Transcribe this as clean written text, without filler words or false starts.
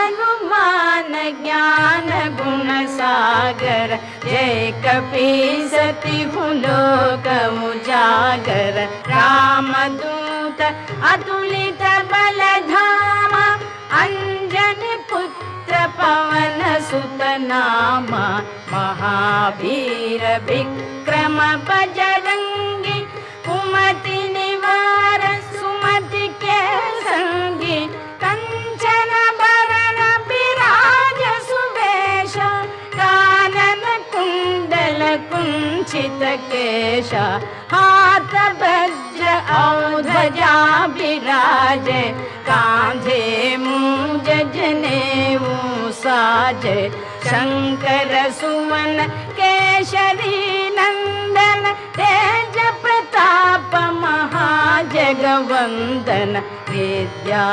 हनुमान ज्ञान गुण सागर जय कपीसति लोक उजागर रामदूत अतुलित बल धामा अंजनी पुत्र पवन सुत नामा महावीर विक्रम बजरंगी कुमति निवार सुमति के संगी कंचन बरण विराज सुवेश कानन कुंडल कुंचित केश हाथ वज्र और ध्वजा विराजे कांधे मूंज जनेऊ साजे शंकर सुवन केशरी नंदन तेज प्रताप महाजगवंदन विद्या